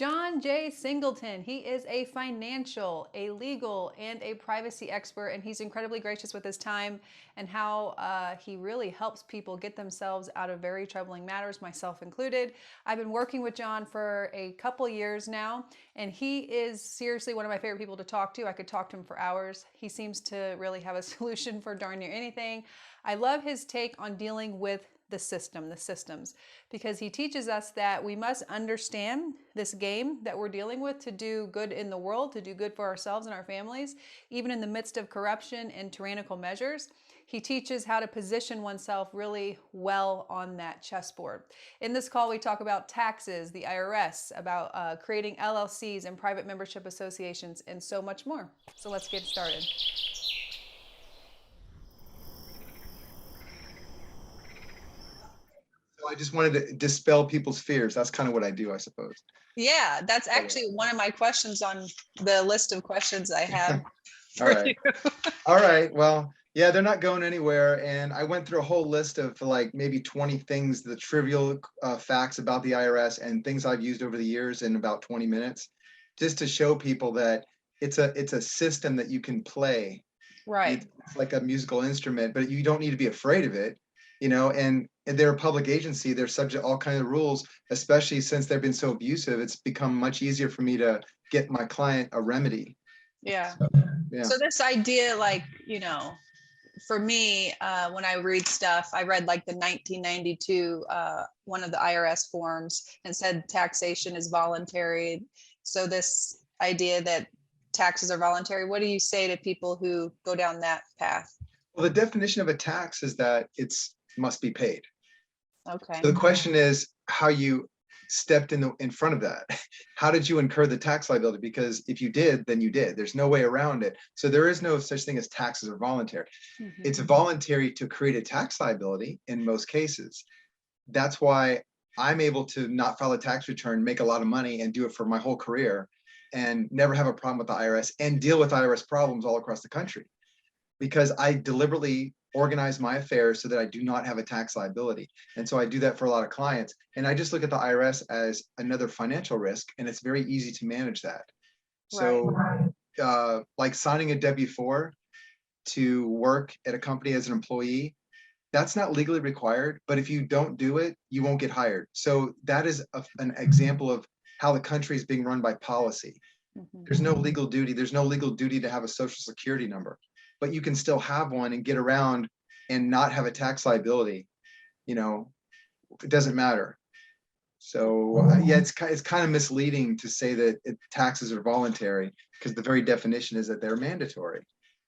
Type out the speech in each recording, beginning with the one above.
John J. Singleton. He is a financial, a legal, and a privacy expert, and he's incredibly gracious with his time and how he really helps people get themselves out of very troubling matters, myself included. I've been working with John for a couple years now, and he is seriously one of my favorite people to talk to. I could talk to him for hours. He seems to really have a solution for darn near anything. I love his take on dealing with the systems, because he teaches us that we must understand this game that we're dealing with to do good in the world, to do good for ourselves and our families, even in the midst of corruption and tyrannical measures. He teaches how to position oneself really well on that chessboard. In this call, we talk about taxes, the IRS, about creating LLCs and private membership associations, and so much more. So let's get started. I just wanted to dispel people's fears. That's kind of what I do, I suppose. Yeah, that's actually one of my questions on the list of questions I have All for right. you. All right. Well, yeah, they're not going anywhere. And I went through a whole list of like maybe 20 things, the trivial facts about the IRS and things I've used over the years in about 20 minutes, just to show people that it's a system that you can play. Right. It's like a musical instrument, but you don't need to be afraid of it, and they're a public agency. They're subject to all kinds of rules, especially since they've been so abusive. It's become much easier for me to get my client a remedy. Yeah. Yeah. So this idea, like, for me, when I read stuff, I read like the 1992, one of the IRS forms, and said taxation is voluntary. So this idea that taxes are voluntary, what do you say to people who go down that path? Well, the definition of a tax is that it's must be paid. Okay. So the question is how you stepped in front of that. How did you incur the tax liability? Because if you did, then you did. There's no way around it. So there is no such thing as taxes are voluntary. Mm-hmm. It's voluntary to create a tax liability in most cases. That's why I'm able to not file a tax return, make a lot of money, and do it for my whole career and never have a problem with the IRS and deal with IRS problems all across the country, because I deliberately organize my affairs so that I do not have a tax liability. And so I do that for a lot of clients. And I just look at the IRS as another financial risk, and it's very easy to manage that. So like signing a W-4 to work at a company as an employee, that's not legally required, but if you don't do it, you won't get hired. So that is an example of how the country is being run by policy. Mm-hmm. There's no legal duty. There's no legal duty to have a social security number, but you can still have one and get around and not have a tax liability. It doesn't matter. So yeah, it's kind of misleading to say that taxes are voluntary, because the very definition is that they're mandatory.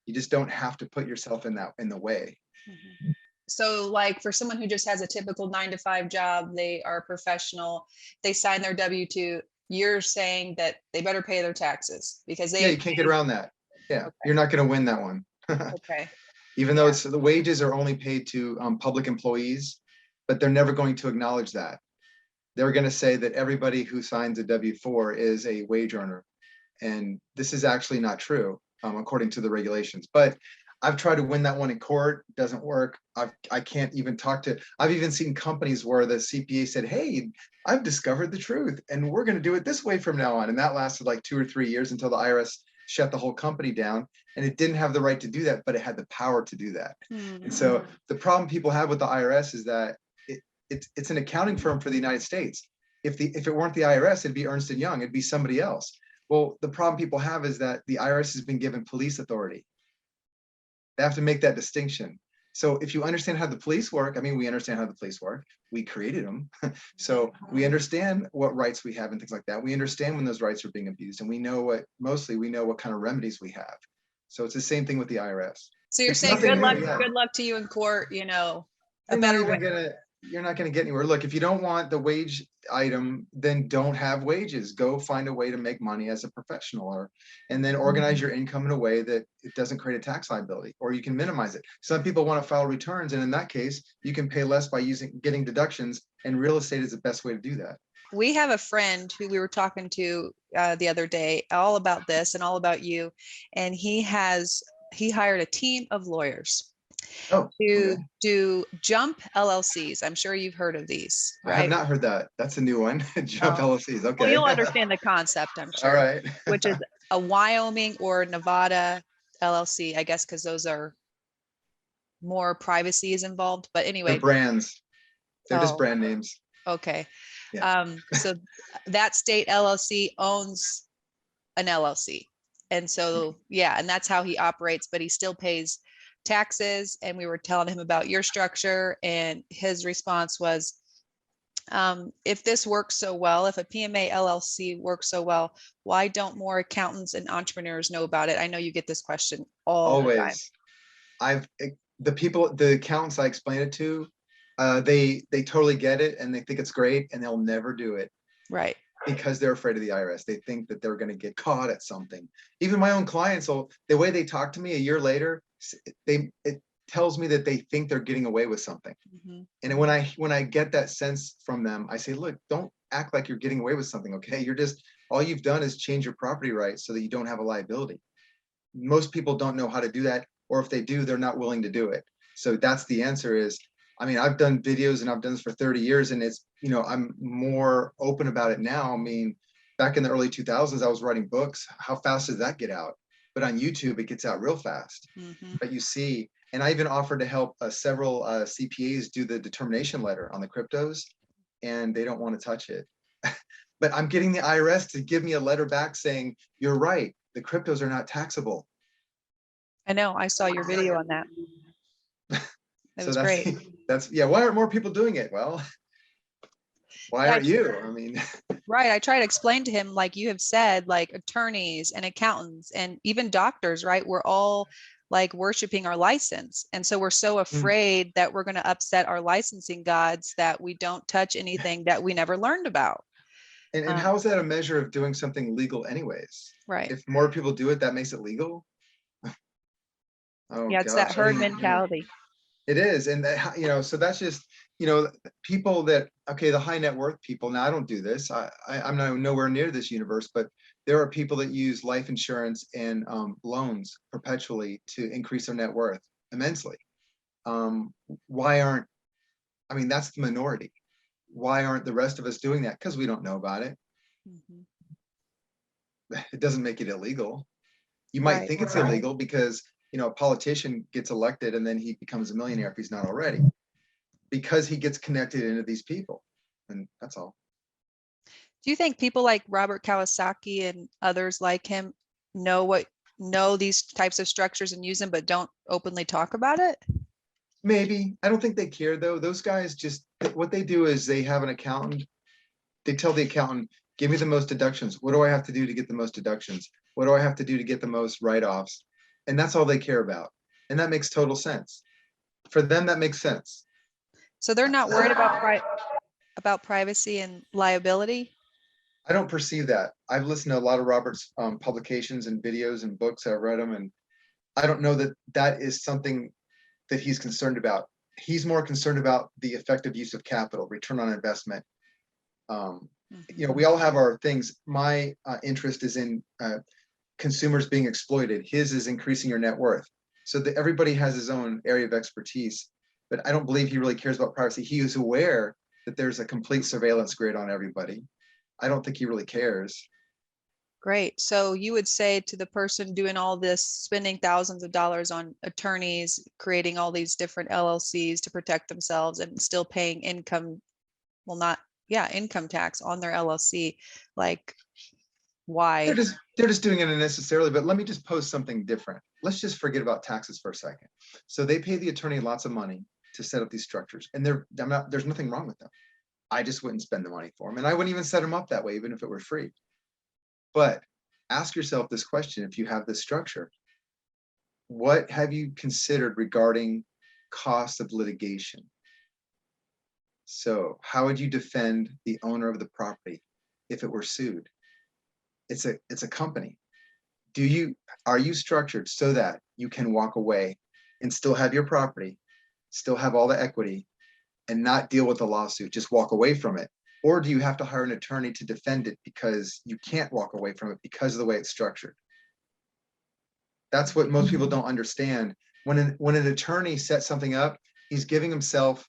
You just don't have to put yourself in the way. Mm-hmm. So like for someone who just has a typical 9-to-5 job, they are professional, they sign their W-2, you're saying that they better pay their taxes because Yeah, you can't get around that. Yeah, okay. You're not going to win that one. Okay. Even though the wages are only paid to public employees, but they're never going to acknowledge that. They're going to say that everybody who signs a W-4 is a wage earner. And this is actually not true, according to the regulations. But I've tried to win that one in court. It doesn't work. I can't even I've even seen companies where the CPA said, hey, I've discovered the truth and we're going to do it this way from now on. And that lasted like 2 or 3 years until the IRS shut the whole company down. And it didn't have the right to do that, but it had the power to do that. Mm-hmm. And so the problem people have with the IRS is that it's an accounting firm for the United States. If it weren't the IRS, it'd be Ernst & Young. It'd be somebody else. Well, the problem people have is that the IRS has been given police authority. They have to make that distinction. So if you understand how the police work, we understand how the police work. We created them. So we understand what rights we have and things like that. We understand when those rights are being abused, and we know what kind of remedies we have. So it's the same thing with the IRS. So you're saying good luck to you in court, You're not going to get anywhere. Look, if you don't want the wage item, then don't have wages. Go find a way to make money as a professional, and then organize your income in a way that it doesn't create a tax liability, or you can minimize it. Some people want to file returns, and in that case, you can pay less by getting deductions, and real estate is the best way to do that. We have a friend who we were talking to the other day, all about this and all about you. And he hired a team of lawyers. Oh, to okay. do jump LLCs. I'm sure you've heard of these, I have right? not heard that. That's a new one. Jump Oh, LLCs. well, Okay. you'll understand the concept, I'm All sure, right. which is a Wyoming or Nevada LLC, I guess, because those are more privacy is involved. But They're anyway, brands. They're just oh, brand names. okay. Yeah. So that state LLC owns an LLC. And so, yeah, and that's how he operates, but he still pays taxes. And we were telling him about your structure, and his response was, if this works so well, if a PMA LLC works so well, why don't more accountants and entrepreneurs know about it? I know you get this question all the time. Always. The accountants I explain it to, they totally get it and they think it's great and they'll never do it Right. because they're afraid of the IRS. They think that they're going to get caught at something. Even my own clients, so the way they talk to me a year later, it tells me that they think they're getting away with something. Mhm. And when I get that sense from them, I say, look, don't act like you're getting away with something. Okay, you're just all you've done is change your property rights so that you don't have a liability. Most people don't know how to do that, or if they do, they're not willing to do it. So that's the answer is, I mean, I've done videos and I've done this for 30 years and it's, I'm more open about it now. I mean, back in the early 2000s, I was writing books. How fast does that get out? But on YouTube, it gets out real fast. Mhm. But you see, and I even offered to help several CPAs do the determination letter on the cryptos, and they don't want to touch it. But I'm getting the IRS to give me a letter back saying, you're right, the cryptos are not taxable. I know. I saw your video on that. It So was that's great. that's yeah. Why aren't more people doing it? Well, why Yeah, aren't you? I mean, right. I try to explain to him, like you have said, like attorneys and accountants and even doctors, right? We're all like worshiping our license. And so we're so afraid that we're going to upset our licensing gods that we don't touch anything that we never learned about. and Um, how is that a measure of doing something legal anyways? right. If more people do it, that makes it legal. Oh Yeah, it's that gosh, I herd mean, mentality. it is, and so that's just people that okay, the high net worth people. Now I don't do this. I'm not nowhere near this universe, but there are people that use life insurance and loans perpetually to increase their net worth immensely. Um, why aren't I mean, that's the minority. Why aren't the rest of us doing that? Because we don't know about it. Mhm. It doesn't make it illegal. You might Right. think it's illegal because a politician gets elected and then he becomes a millionaire if he's not already, because he gets connected into these people, and that's all. Do you think people like Robert Kawasaki and others like him know these types of structures and use them, but don't openly talk about it? Maybe. I don't think they care though. Those guys just what they do is they have an accountant. They tell the accountant, give me the most deductions. What do I have to do to get the most deductions? What do I have to do to get the most write-offs? And that's all they care about. And that makes total sense. For them, that makes sense. So they're not worried about privacy and liability. I don't perceive that. I've listened to a lot of Robert's publications and videos and books. I've read them, and I don't know that that is something that he's concerned about. He's more concerned about the effective use of capital, return on investment. Mhm. We all have our things. My interest is in consumers being exploited. His is increasing your net worth. So that everybody has his own area of expertise, but I don't believe he really cares about privacy. He is aware that there's a complete surveillance grid on everybody. I don't think he really cares. Great. So you would say to the person doing all this, spending thousands of dollars on attorneys, creating all these different LLCs to protect themselves and still paying income, well, not, yeah, income tax on their LLC, like They're why? just they're just doing it unnecessarily. But let me just pose something different. Let's just forget about taxes for a second. So they pay the attorney lots of money to set up these structures, and there's nothing wrong with them. I just wouldn't spend the money for them, and I wouldn't even set them up that way, even if it were free. But ask yourself this question: if you have this structure, what have you considered regarding cost of litigation? So how would you defend the owner of the property if it were sued? It's a company. Are you structured so that you can walk away and still have your property, still have all the equity, and not deal with the lawsuit, just walk away from it? Or do you have to hire an attorney to defend it because you can't walk away from it because of the way it's structured? That's what most people don't understand. When an attorney sets something up, he's giving himself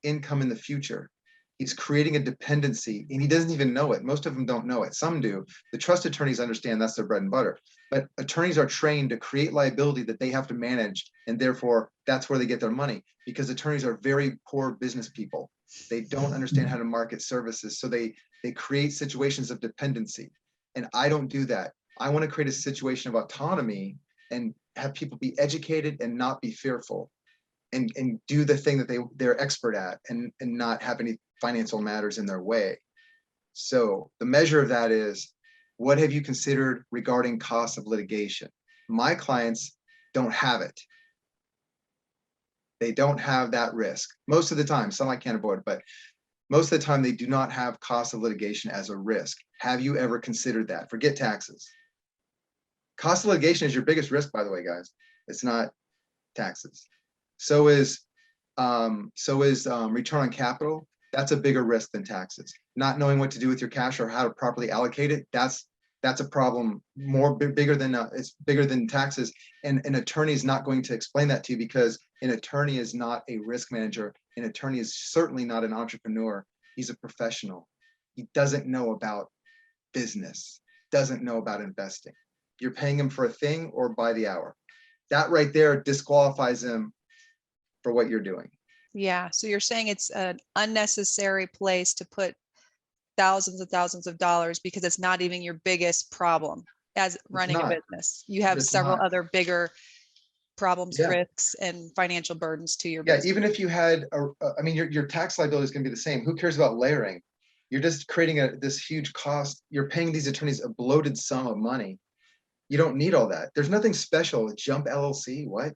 income in the future. He's creating a dependency and he doesn't even know it. Most of them don't know it. Some do. The trust attorneys understand that's their bread and butter. But attorneys are trained to create liability that they have to manage. And therefore, that's where they get their money, because attorneys are very poor business people. They don't understand how to market services. So they create situations of dependency. And I don't do that. I want to create a situation of autonomy and have people be educated and not be fearful, and do the thing that they're expert at, and not have any financial matters in their way. So the measure of that is, what have you considered regarding costs of litigation? My clients don't have it. They don't have that risk most of the time. Some I can't avoid, but most of the time they do not have cost of litigation as a risk. Have you ever considered that? Forget taxes. Cost of litigation is your biggest risk, by the way, guys. It's not taxes. So is return on capital. That's a bigger risk than taxes. Not knowing what to do with your cash or how to properly allocate it, that's a problem bigger than it's bigger than taxes. And an attorney is not going to explain that to you, because an attorney is not a risk manager. An attorney is certainly not an entrepreneur. He's a professional. He doesn't know about business, doesn't know about investing. You're paying him for a thing or by the hour. That right there disqualifies him for what you're doing. Yeah. So you're saying it's an unnecessary place to put thousands of dollars because it's not even your biggest problem as running a business. You have several other bigger problems, risks, and financial burdens to your business. Even if you had, I mean, your tax liability is going to be the same. Who cares about layering? You're just creating this huge cost. You're paying these attorneys a bloated sum of money. You don't need all that. There's nothing special. Jump LLC, what?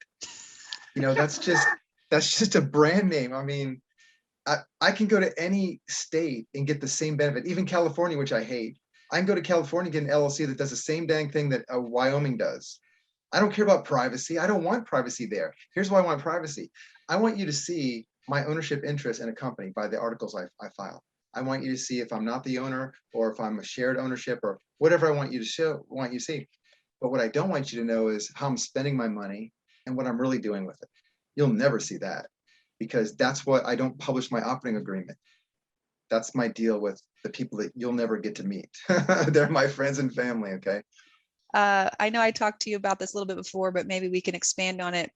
That's just a brand name. I mean, I can go to any state and get the same benefit, even California, which I hate. I can go to California and get an LLC that does the same dang thing that Wyoming does. I don't care about privacy. I don't want privacy there. Here's why I want privacy. I want you to see my ownership interest in a company by the articles I file. I want you to see if I'm not the owner, or if I'm a shared ownership, or whatever I want you to see. But what I don't want you to know is how I'm spending my money and what I'm really doing with it. You'll never see that, because that's what I don't publish my operating agreement. That's my deal with the people that you'll never get to meet. They're my friends and family, okay? I know I talked to you about this a little bit before, but maybe we can expand on it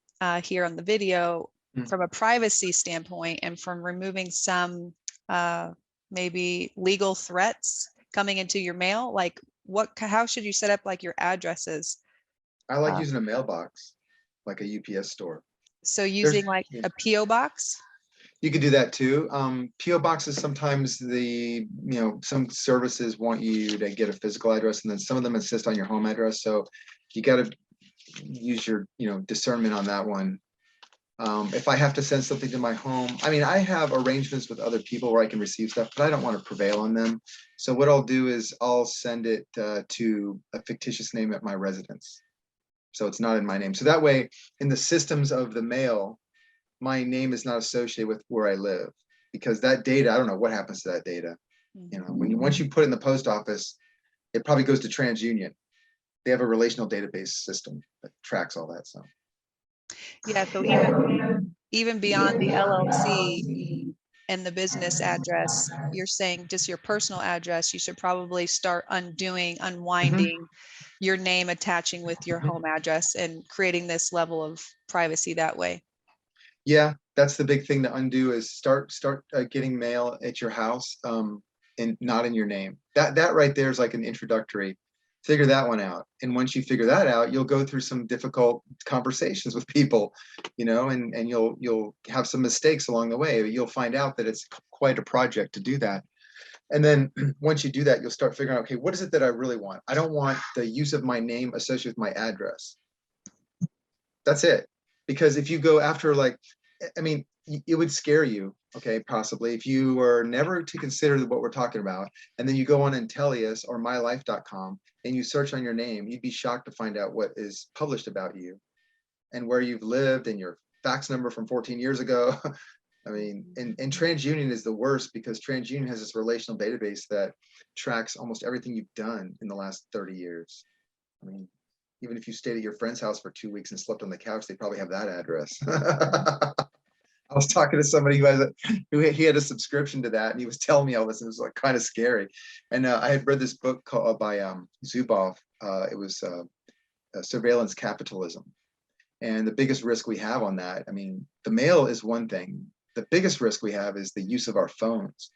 here on the video from a privacy standpoint, and from removing some maybe legal threats coming into your mail. Like how should you set up like your addresses? I like using a mailbox, like a UPS store. So using like a PO box? You could do that too. PO boxes, sometimes some services want you to get a physical address, and then some of them insist on your home address. So you got to use your discernment on that one. If I have to send something to my home, I mean, I have arrangements with other people where I can receive stuff, but I don't want to prevail on them. So what I'll do is I'll send it to a fictitious name at my residence. So it's not in my name. So that way, in the systems of the mail, my name is not associated with where I live, because that data, I don't know what happens to that data. Once you put it in the post office, it probably goes to TransUnion. They have a relational database system that tracks all that. So yeah, so even beyond the LLC and the business address, you're saying just your personal address, you should probably start unwinding your name attaching with your home address and creating this level of privacy that way. Yeah, that's the big thing to undo, is start getting mail at your house and not in your name. That right there is like an introductory. Figure that one out. And once you figure that out, you'll go through some difficult conversations with people, and you'll have some mistakes along the way. You'll find out that it's quite a project to do that. And then once you do that, you'll start figuring out, okay, what is it that I really want? I don't want the use of my name associated with my address. That's it. Because if you go after, I mean, it would scare you, okay, possibly, if you were never to consider what we're talking about, and then you go on Intellius or mylife.com and you search on your name, you'd be shocked to find out what is published about you and where you've lived and your fax number from 14 years ago. I mean, and TransUnion is the worst, because TransUnion has this relational database that tracks almost everything you've done in the last 30 years. I mean, Even if you stayed at your friend's house for 2 weeks and slept on the couch, they probably have that address. I was talking to somebody who he had a subscription to that, and he was telling me all this, and it was like kind of scary. And I had read this book called by Zuboff. It was Surveillance Capitalism. And the biggest risk we have on that, I mean, the mail is one thing. The biggest risk we have is the use of our phones.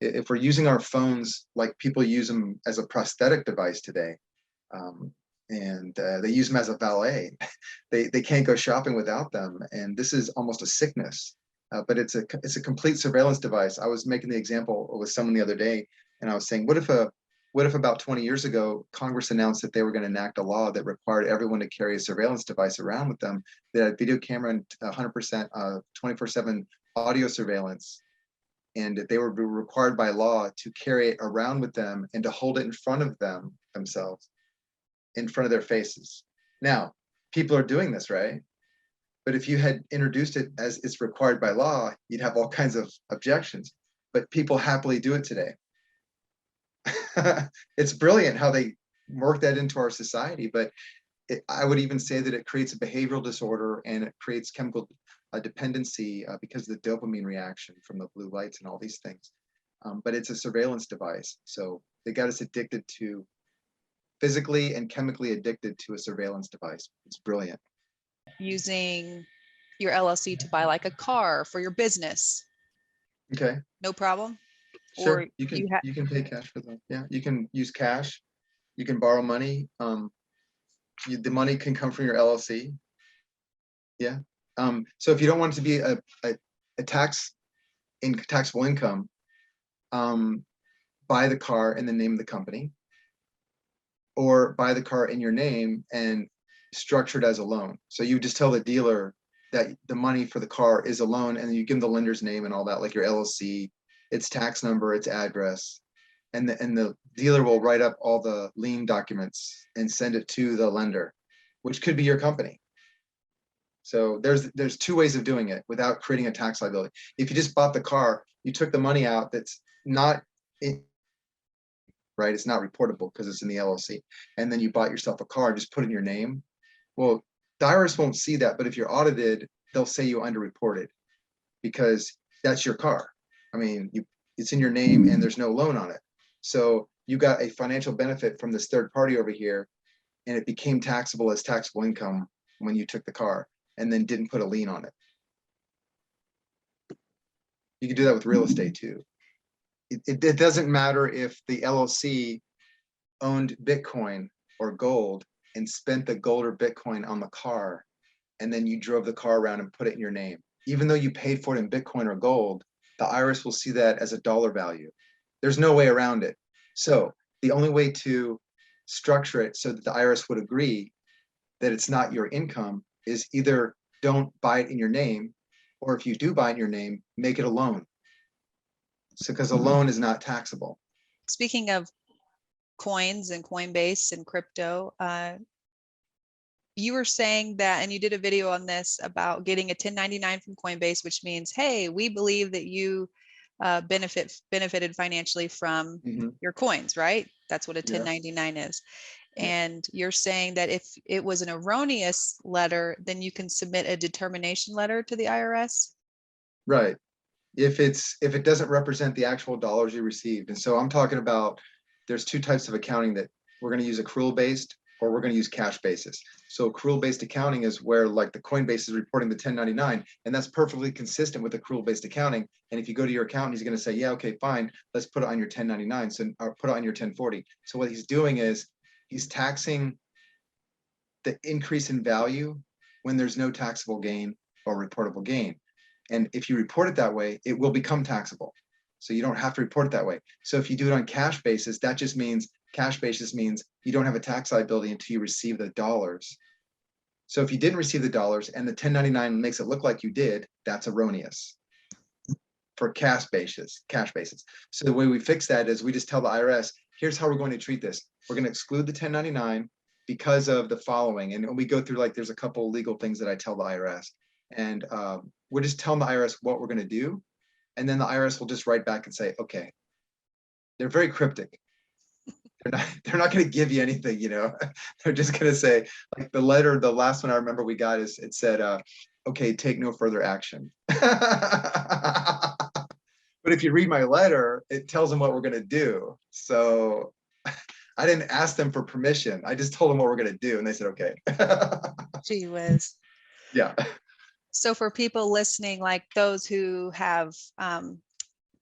If we're using our phones like people use them as a prosthetic device today, and they use them as a valet, they can't go shopping without them. And this is almost a sickness, but it's a complete surveillance device. I was making the example with someone the other day, and I was saying, what if about 20 years ago, Congress announced that they were going to enact a law that required everyone to carry a surveillance device around with them, that had video camera and 100% 24/7 audio surveillance, and that they were required by law to carry it around with them and to hold it in front of themselves, in front of their faces. Now, people are doing this, right? But if you had introduced it as it's required by law, you'd have all kinds of objections. But people happily do it today. It's brilliant how they work that into our society, but I would even say that it creates a behavioral disorder, and it creates chemical dependency because of the dopamine reaction from the blue lights and all these things. But it's a surveillance device. So they got us addicted to, physically and chemically addicted to a surveillance device. It's brilliant. Using your LLC to buy like a car for your business, Okay, no problem. sure. Or You you can pay cash for that. Yeah, you can use cash. You can borrow money. The money can come from your LLC. Yeah. So if you don't want it to be a taxable income, buy the car in the name of the company, or buy the car in your name and structure it as a loan. So you just tell the dealer that the money for the car is a loan, and then you give them the lender's name and all that, like your LLC, its tax number, its address, and the dealer will write up all the lien documents and send it to the lender, which could be your company. So there's two ways of doing it without creating a tax liability. If you just bought the car, you took the money out that's not in, right? It's not reportable because it's in the LLC. And then you bought yourself a car, just put it in your name. Well, the IRS won't see that, but if you're audited, they'll say you underreported because that's your car. I mean, it's in your name and there's no loan on it. So you got a financial benefit from this third party over here, and it became taxable as taxable income when you took the car and then didn't put a lien on it. You can do that with real estate too. It doesn't matter if the LLC owned Bitcoin or gold and spent the gold or Bitcoin on the car, and then you drove the car around and put it in your name. Even though you paid for it in Bitcoin or gold, the IRS will see that as a dollar value. There's no way around it. So the only way to structure it so that the IRS would agree that it's not your income is either don't buy it in your name, or if you do buy it in your name, make it a loan. So because a loan is not taxable. Speaking of coins and Coinbase and crypto, you were saying that, and you did a video on this about getting a 1099 from Coinbase, which means, hey, we believe that you benefited financially from your coins, right? That's what a 1099 is. And you're saying that if it was an erroneous letter, then you can submit a determination letter to the IRS? Right. If it doesn't represent the actual dollars you received. And so I'm talking about, there's two types of accounting that we're going to use: accrual based, or we're going to use cash basis. So accrual based accounting is where, like, the Coinbase is reporting the 1099, and that's perfectly consistent with accrual based accounting. And if you go to your accountant, he's going to say, yeah, okay, fine, let's put it on your 1099, so, or put it on your 1040. So what he's doing is he's taxing the increase in value when there's no taxable gain or reportable gain. And if you report it that way, it will become taxable. So you don't have to report it that way. So if you do it on cash basis, that just means cash basis means you don't have a tax liability until you receive the dollars. So if you didn't receive the dollars and the 1099 makes it look like you did, that's erroneous for cash basis. So the way we fix that is we just tell the IRS, here's how we're going to treat this. We're going to exclude the 1099 because of the following. And we go through, like, there's a couple of legal things that I tell the IRS. And we're just telling the IRS what we're going to do. And then the IRS will just write back and say, okay. They're very cryptic. they're not going to give you anything, you know. They're just going to say, like the letter, the last one I remember we got is it said, okay, take no further action. But if you read my letter, it tells them what we're going to do. So I didn't ask them for permission. I just told them what we're going to do. And they said, okay. Gee whiz. Yeah. So for people listening, like those who have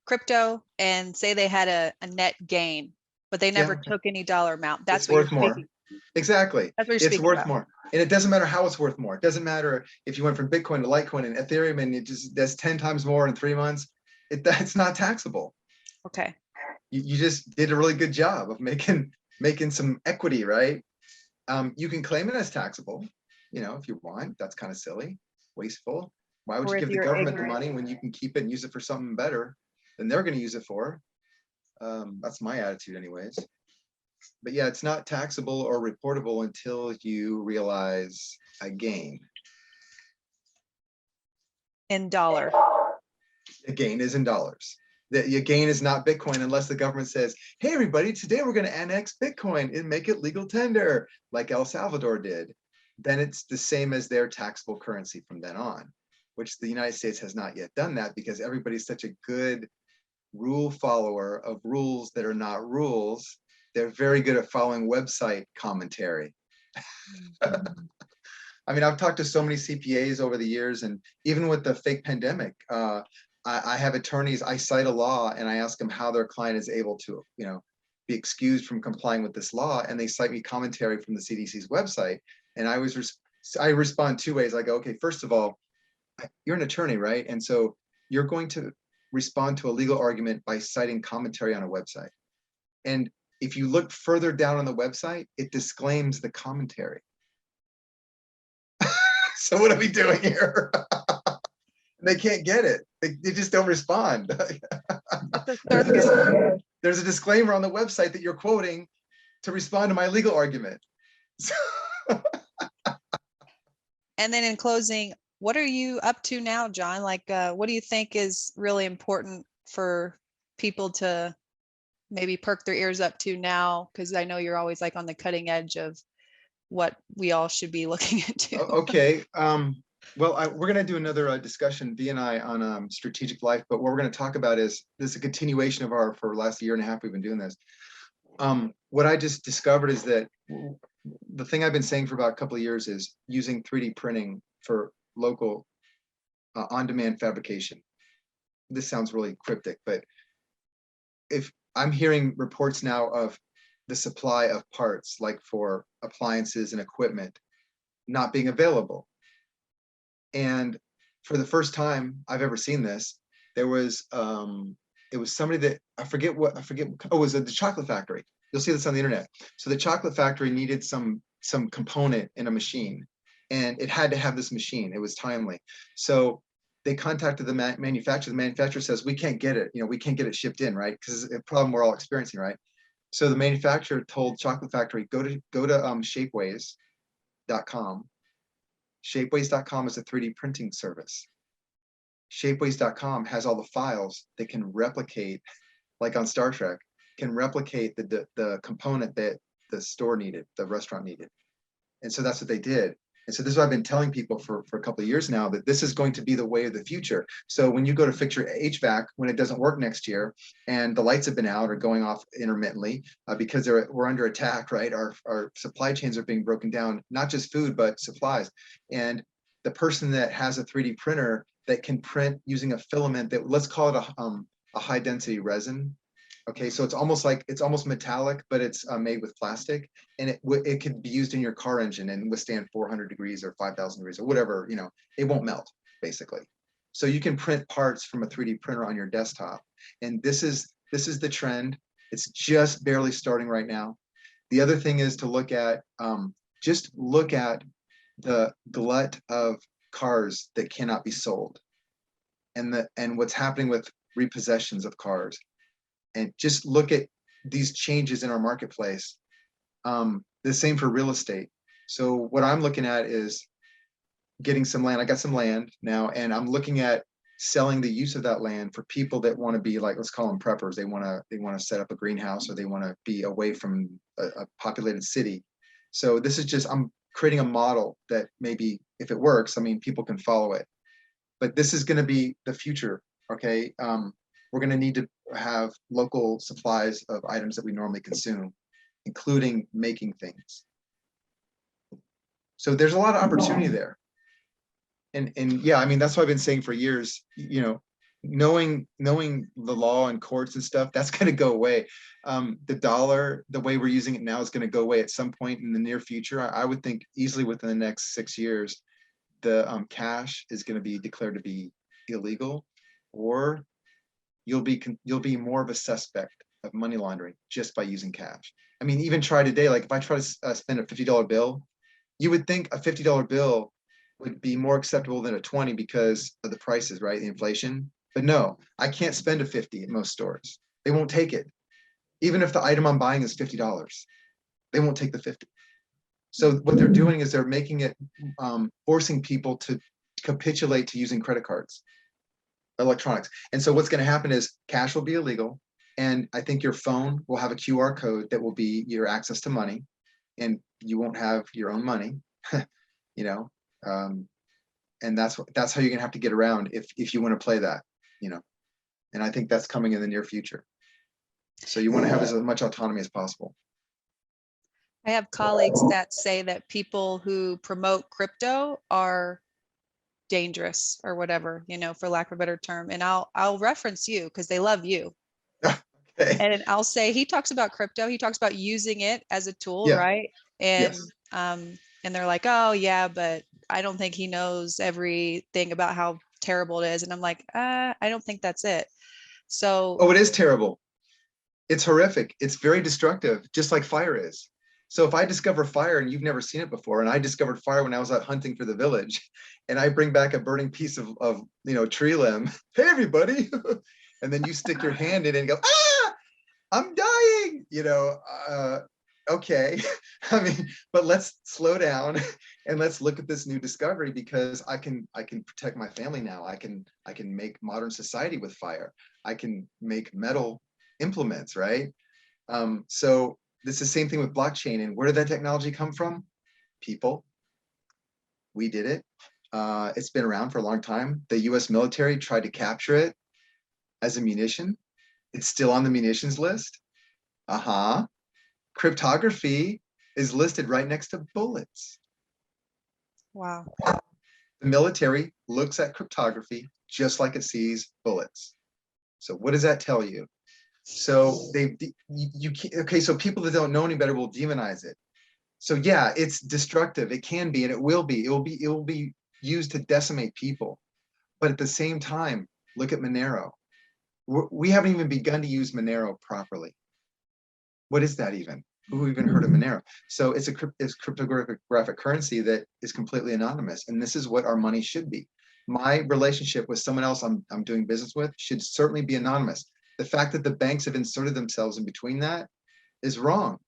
crypto and say they had a net gain, but they never Yeah. took any dollar amount, that's It's what you're worth more. speaking. Exactly. That's what you're It's speaking worth about. more. And it doesn't matter how it's worth more. It doesn't matter if you went from Bitcoin to Litecoin and Ethereum and it just does 10 times more in 3 months. That's not taxable. Okay. You just did a really good job of making some equity, right? You can claim it as taxable, you know, if you want. That's kind of silly, wasteful. Why would Or you if give the you're government the ignorant. money when you can keep it and use it for something better than they're going to use it for? That's my attitude anyways. But yeah, it's not taxable or reportable until you realize a gain. In dollar. A gain is in dollars. The gain is not Bitcoin unless the government says, hey, everybody, today we're going to annex Bitcoin and make it legal tender, like El Salvador did. Then it's the same as their taxable currency from then on, which the United States has not yet done that because everybody's such a good rule follower of rules that are not rules. They're very good at following website commentary. I mean, I've talked to so many CPAs over the years, and even with the fake pandemic, I have attorneys, I cite a law and I ask them how their client is able to, you know, be excused from complying with this law. And they cite me commentary from the CDC's website. And I respond 2 ways. I go, okay, first of all, you're an attorney, right? And so you're going to respond to a legal argument by citing commentary on a website. And if you look further down on the website, it disclaims the commentary. So what are we doing here? They can't get it. They just don't respond. There's a disclaimer on the website that you're quoting to respond to my legal argument. And then in closing, what are you up to now, John? Like, what do you think is really important for people to maybe perk their ears up to now? Because I know you're always like on the cutting edge of what we all should be looking into. Okay. Well, we're going to do another discussion, V and I, on strategic life. But what we're going to talk about is this is a continuation of for the last year and a half we've been doing this. What I just discovered is that the thing I've been saying for about a couple of years is using 3D printing for local on-demand fabrication. This sounds really cryptic, but if I'm hearing reports now of the supply of parts, like for appliances and equipment, not being available. And for the first time I've ever seen this, there was it was somebody that I forget. Oh, it was the chocolate factory. You'll see this on the internet. So the chocolate factory needed some component in a machine, and it had to have this machine. It was timely. So they contacted the manufacturer. The manufacturer says, we can't get it. You know, we can't get it shipped in, right? Because it's a problem we're all experiencing, right? So the manufacturer told chocolate factory, go to shapeways.com. Shapeways.com is a 3D printing service. Shapeways.com has all the files that can replicate, like on Star Trek, can replicate the component that the store needed, the restaurant needed. And so that's what they did. And so this is what I've been telling people for a couple of years now, that this is going to be the way of the future. So when you go to fix your HVAC, when it doesn't work next year and the lights have been out or going off intermittently because we're under attack, right? Our supply chains are being broken down, not just food, but supplies. And the person that has a 3D printer that can print using a filament that, let's call it a high density resin. Okay, so it's almost metallic, but it's made with plastic, and it could be used in your car engine and withstand 400 degrees or 5,000 degrees or whatever, you know, it won't melt basically. So you can print parts from a 3D printer on your desktop. And this is the trend. It's just barely starting right now. The other thing is to look at, just look at the glut of cars that cannot be sold and what's happening with repossessions of cars. And just look at these changes in our marketplace. The same for real estate. So what I'm looking at is getting some land. I got some land now, and I'm looking at selling the use of that land for people that want to be like, let's call them preppers. They want to set up a greenhouse, or they want to be away from a populated city. So this is just, I'm creating a model that maybe if it works, I mean, people can follow it, but this is going to be the future. Okay. We're going to need to have local supplies of items that we normally consume, including making things. So there's a lot of opportunity there. And yeah, I mean, that's what I've been saying for years, you know, knowing the law and courts and stuff, that's going to go away. The dollar, the way we're using it now, is going to go away at some point in the near future. I would think easily within the next 6 years, the cash is going to be declared to be illegal, or you'll be more of a suspect of money laundering just by using cash. I mean, even try today, like if I try to spend a $50 bill, you would think a $50 bill would be more acceptable than a 20 because of the prices, right? The inflation. But no, I can't spend a 50 at most stores. They won't take it. Even if the item I'm buying is $50, they won't take the 50. So what they're doing is they're making it, forcing people to capitulate to using credit cards, electronics. And so what's going to happen is cash will be illegal. And I think your phone will have a QR code that will be your access to money, and you won't have your own money, you know. And that's how you're gonna have to get around if you want to play that, you know. And I think that's coming in the near future. So you want to have as much autonomy as possible. I have colleagues that say that people who promote crypto are dangerous or whatever, you know, for lack of a better term. And I'll reference you because they love you. Okay. And I'll say he talks about crypto. He talks about using it as a tool, Yeah. right? And Yes. and they're like, oh yeah, but I don't think he knows everything about how terrible it is. And I'm like, I don't think that's it. So Oh, it is terrible. It's horrific. It's very destructive, just like fire is. So if I discover fire and you've never seen it before, and I discovered fire when I was out hunting for the village, and I bring back a burning piece of you know, tree limb, hey everybody, and then you stick your hand in it and go, ah, I'm dying, you know, okay. I mean, but let's slow down and let's look at this new discovery, because I can protect my family now. I can make modern society with fire. I can make metal implements, right? So this is the same thing with blockchain. And where did that technology come from? People. We did it. It's been around for a long time. The US military tried to capture it as a munition. It's still on the munitions list. Uh-huh. Cryptography is listed right next to bullets. wow. The military looks at cryptography just like it sees bullets. So what does that tell you? So you can't, okay, so people that don't know any better will demonize it. So yeah, it's destructive. It can be, and it will be. It will be used to decimate people. But at the same time, look at Monero. We haven't even begun to use Monero properly. What is that even? Who even heard of Monero? So it's cryptographic currency that is completely anonymous. And this is what our money should be. My relationship with someone else I'm doing business with should certainly be anonymous. The fact that the banks have inserted themselves in between that is wrong.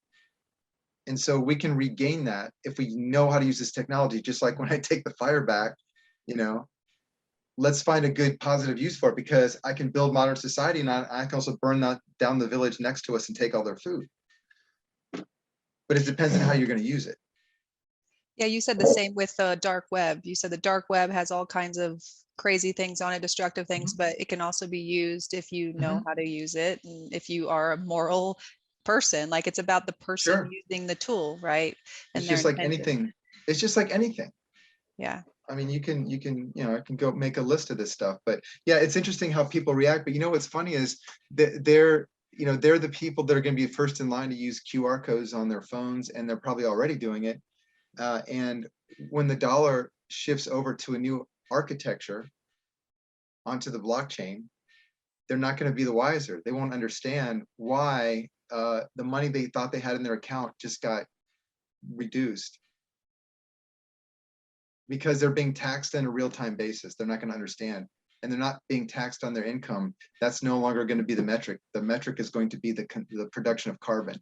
And so we can regain that if we know how to use this technology. Just like when I take the fire back, you know, let's find a good positive use for it, because I can build modern society, and I can also burn down the village next to us and take all their food. But it depends on how you're going to use it. Yeah, you said the same with the dark web. You said the dark web has all kinds of crazy things on it, destructive things, but it can also be used if you know how to use it, and if you are a moral person. Like, it's about the person Sure. using the tool, right? It's And their just like intention. anything. It's just like anything. Yeah. I mean, you can, you know, I can go make a list of this stuff, but yeah, it's interesting how people react. But you know, what's funny is that they're the people that are going to be first in line to use QR codes on their phones, and they're probably already doing it. And when the dollar shifts over to a new architecture onto the blockchain, they're not going to be the wiser. They won't understand why the money they thought they had in their account just got reduced, because they're being taxed on a real-time basis. They're not going to understand, and they're not being taxed on their income. That's no longer going to be the metric. The metric is going to be the production of carbon.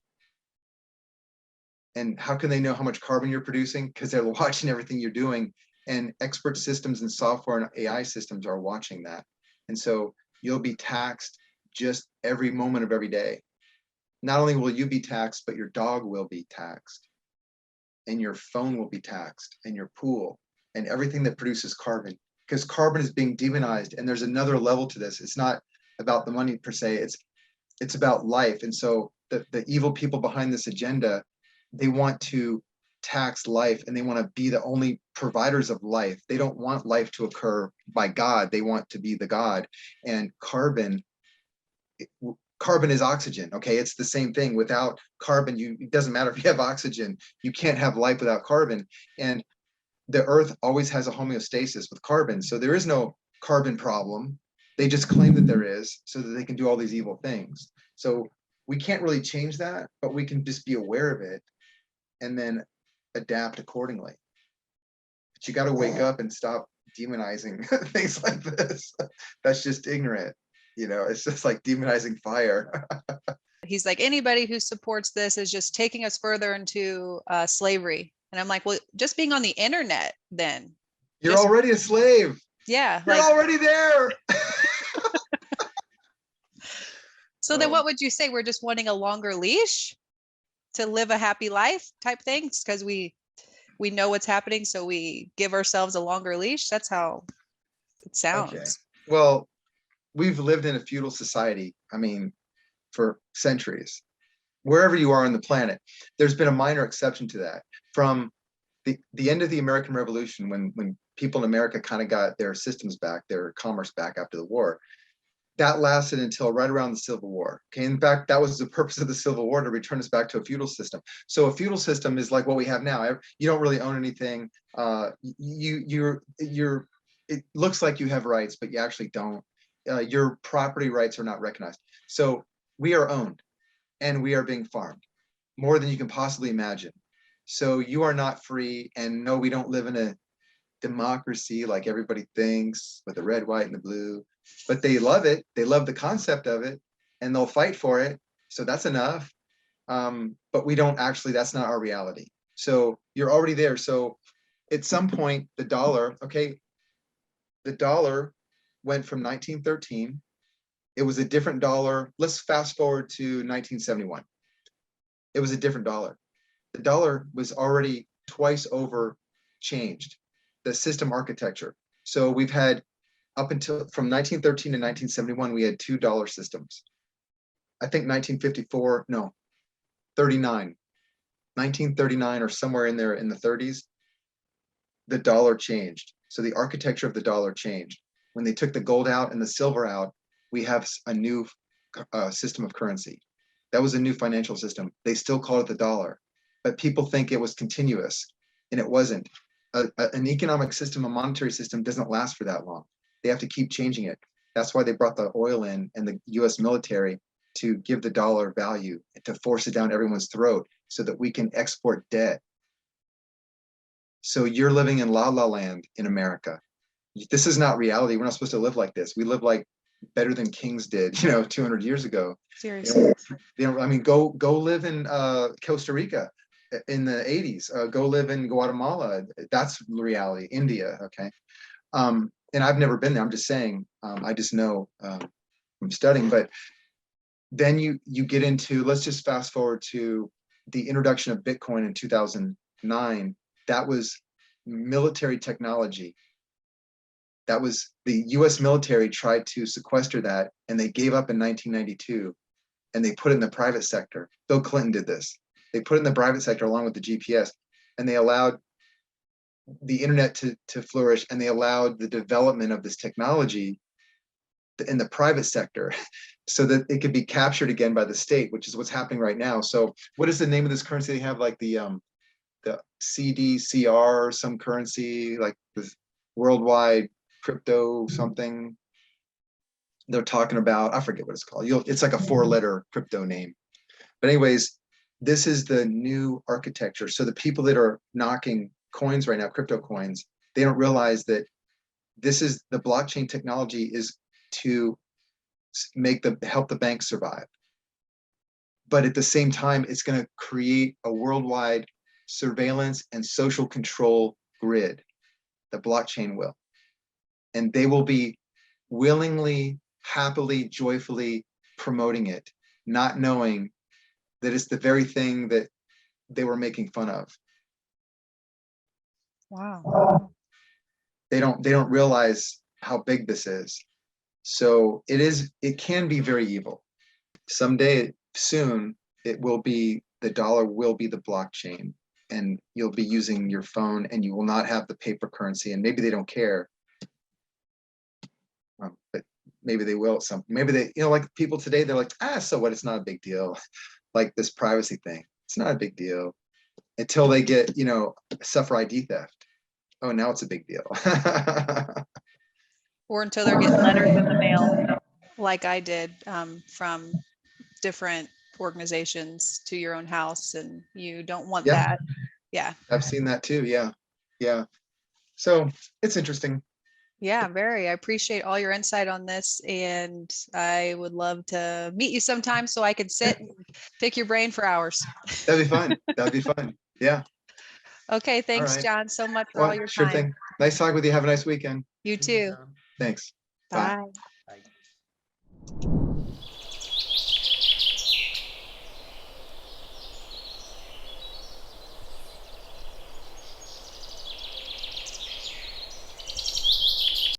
And how can they know how much carbon you're producing? Because they're watching everything you're doing And expert systems and software and AI systems are watching that. And so you'll be taxed just every moment of every day. Not only will you be taxed, but your dog will be taxed, and your phone will be taxed, and your pool, and everything that produces carbon, because carbon is being demonized. And there's another level to this. It's not about the money per se, it's about life. And so the evil people behind this agenda, they want to tax life, and they want to be the only providers of life. They don't want life to occur by God. They want to be the God. And carbon is oxygen. Okay, it's the same thing. Without carbon, it doesn't matter if you have oxygen, you can't have life without carbon. And the earth always has a homeostasis with carbon, so there is no carbon problem. They just claim that there is so that they can do all these evil things. So we can't really change that, but we can just be aware of it and then adapt accordingly. But you got to wake up and stop demonizing things like this. That's just ignorant. It's just like demonizing fire. He's like, anybody who supports this is just taking us further into slavery. And I'm like, well, just being on the internet, then You're just, already a slave. yeah, You're like, already there. so then what would you say? We're just wanting a longer leash to live a happy life type things because we know what's happening, so we give ourselves a longer leash. That's how it sounds. Okay. Well, we've lived in a feudal society, I mean, for centuries. Wherever you are on the planet, there's been a minor exception to that. From the end of the American Revolution, when people in America kind of got their systems back, their commerce back after the war, that lasted until right around the Civil War. Okay, in fact, that was the purpose of the Civil War, to return us back to a feudal system. So a feudal system is like what we have now. You don't really own anything. It looks like you have rights, but you actually don't. Your property rights are not recognized. So we are owned, and we are being farmed more than you can possibly imagine. So you are not free. And no, we don't live in a democracy like everybody thinks, with the red, white, and the blue. But they love it. They love the concept of it, and they'll fight for it. So that's enough. But we don't actually, that's not our reality. So you're already there. So at some point, the dollar went from 1913. It was a different dollar. Let's fast forward to 1971. It was a different dollar. The dollar was already twice over changed, the system architecture. So we've had, up until from 1913 to 1971, we had $2 systems. I think 1954, no, 39, 1939 or somewhere in there in the 30s, the dollar changed. So the architecture of the dollar changed. When they took the gold out and the silver out, we have a new system of currency. That was a new financial system. They still call it the dollar, but people think it was continuous, and it wasn't. An economic system, a monetary system, doesn't last for that long. They have to keep changing it. That's why they brought the oil in and the US military, to give the dollar value, to force it down everyone's throat so that we can export debt. So you're living in la la land in America. This is not reality. We're not supposed to live like this. We live like better than kings did, 200 years ago. Seriously. I mean, go live in Costa Rica in the 80s. Go live in Guatemala. That's reality. India. Okay. And I've never been there. I'm just saying. I just know from studying. But then you get into, let's just fast forward to the introduction of Bitcoin in 2009. That was military technology. That was the US military tried to sequester that, and they gave up in 1992, and they put it in the private sector. Bill Clinton did this. They put it in the private sector along with the GPS, and they allowed the internet to flourish, and they allowed the development of this technology in the private sector so that it could be captured again by the state, which is what's happening right now. So what is the name of this currency they have? Like the CDCR, or some currency, like this worldwide crypto something they're talking about. I forget what it's called. It's like a 4-letter crypto name. But anyways, this is the new architecture. So the people that are knocking coins right now, crypto coins, they don't realize that this is the blockchain technology is to help the banks survive. But at the same time, it's going to create a worldwide surveillance and social control grid The blockchain will. And they will be willingly, happily, joyfully promoting it, not knowing that it's the very thing that they were making fun of. Wow. They don't realize how big this is. So it can be very evil. Someday soon, the dollar will be the blockchain, and you'll be using your phone and you will not have the paper currency. And maybe they don't care. But maybe they will maybe they, like people today, they're like, so what? It's not a big deal. Like this privacy thing. It's not a big deal until they get, suffer ID theft. Oh, now it's a big deal. Or until they're getting letters in the mail, like I did, from different organizations to your own house, and you don't want Yeah. that. Yeah. I've seen that too. Yeah. Yeah. So it's interesting. Yeah, very. I appreciate all your insight on this, and I would love to meet you sometime so I could sit and pick your brain for hours. That'd be fun. That'd be fun. Yeah. Okay, All thanks, right. John, so much for all Well, your sure time. thing. Nice talking with you. Have a nice weekend. You too. Thanks. Bye. Bye.